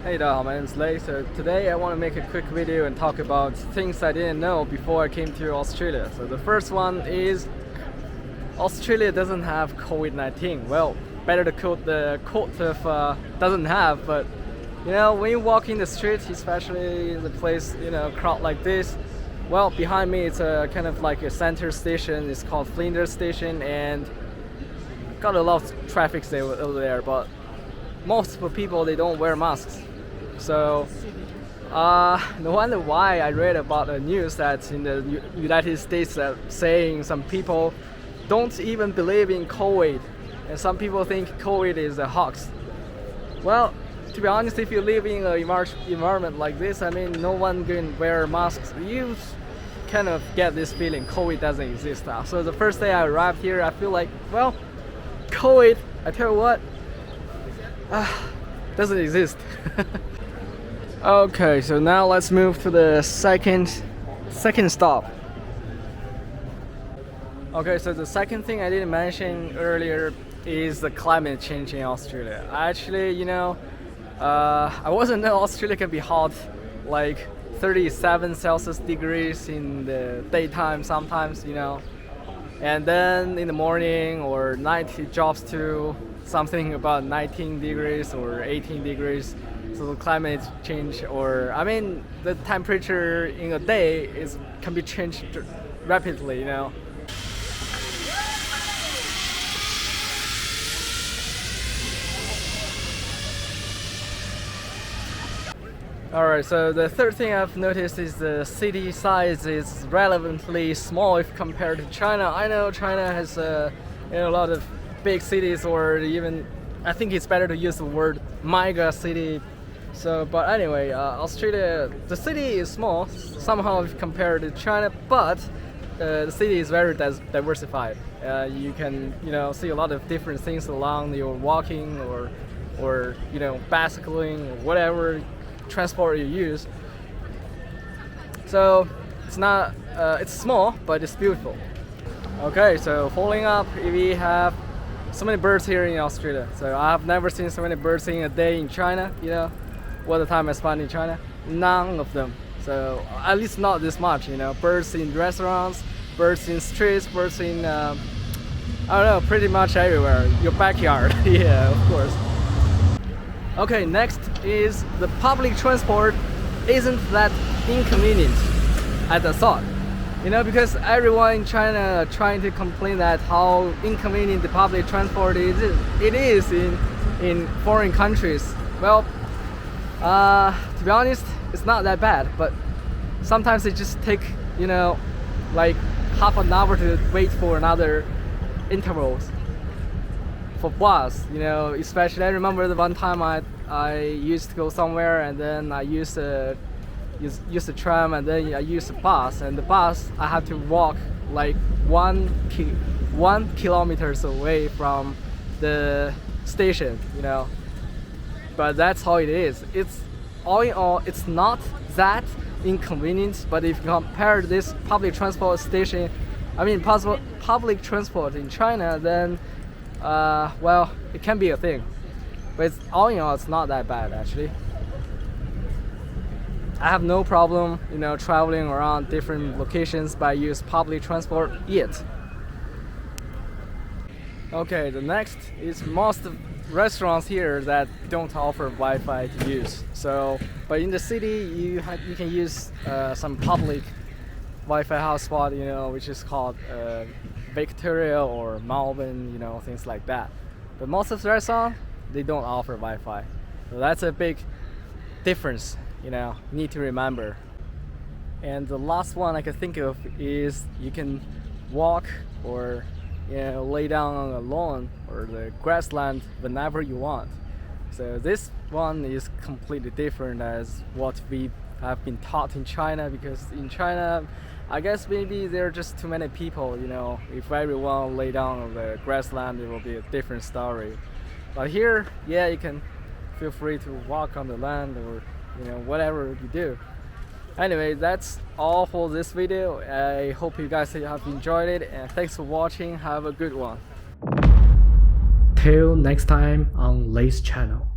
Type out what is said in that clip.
Hey there, my name is Lei. So today I want to make a quick video and talk about things I didn't know before I came to Australia. So the first one is Australia doesn't have COVID-19. Well, better to quote the quote of doesn't have, but you know, when you walk in the street, especially in the place, you know, crowd like this, well, behind me it's a kind of like a center station. It's called Flinders Station, and got a lot of traffic over there, but most of the people, they don't wear masks. So no wonder why I read about the news that in the United States that saying some people don't even believe in COVID, and some people think COVID is a hoax. Well, to be honest, if you live in an environment like this, I mean, no one can wear masks. You kind of get this feeling COVID doesn't exist now. So the first day I arrived here, I feel like, well, COVID, I tell you what, doesn't exist. Okay, so now let's move to the second stop. Okay, so the second thing I didn't mention earlier is the climate change in Australia. Actually, you know, I wasn't know Australia can be hot, like 37 Celsius degrees in the daytime sometimes, you know, and then in the morning or night it drops to something about 19 degrees or 18 degrees. So the climate change, or I mean the temperature in a day can be changed rapidly, you know. Alright, so the third thing I've noticed is the city size is relevantly small if compared to China. I know China has a lot of big cities, or even I think it's better to use the word mega city. So, but anyway, Australia, the city is small somehow if compared to China, but the city is very diversified. You can, you know, see a lot of different things along your walking or you know, bicycling or whatever transport you use. So it's not it's small, but it's beautiful. Okay, so following up, we have so many birds here in Australia. So I've never seen so many birds in a day in China, you know, what the time I spent in China, none of them. So at least not this much, you know, birds in restaurants, birds in streets, birds in I don't know, pretty much everywhere, your backyard. Yeah, of course. Okay, next is the public transport isn't that inconvenient as I thought. You know, because everyone in China trying to complain that how inconvenient the public transport is. It is in foreign countries. Well, to be honest, it's not that bad, but sometimes it just take, you know, like half an hour to wait for another intervals for bus, you know. Especially I remember the one time I used to go somewhere, and then I used the tram, and then I used the bus, and the bus I had to walk like 1 kilometers away from the station, you know. But that's how it is. It's all in all, it's not that inconvenient, but if you compare this public transport station, I mean public transport in China, then well, it can be a thing. But it's, all in all, it's not that bad actually. I have no problem, you know, traveling around different locations by use public transport yet. Okay, the next is most restaurants here that don't offer Wi-Fi to use. So, but in the city, you can use some public Wi-Fi hotspot, you know, which is called Victoria or Melbourne, you know, things like that. But most of the restaurants, they don't offer Wi-Fi. So that's a big difference, you know, need to remember. And the last one I can think of is you can walk or, you know, lay down on a lawn or the grassland whenever you want. So this one is completely different as what we have been taught in China, because in China, I guess maybe there are just too many people, you know. If everyone lay down on the grassland, it will be a different story. But here, yeah, you can feel free to walk on the land or, you know, whatever you do. Anyway, that's all for this video. I hope you guys have enjoyed it, and thanks for watching. Have a good one. Till next time on Lei's channel.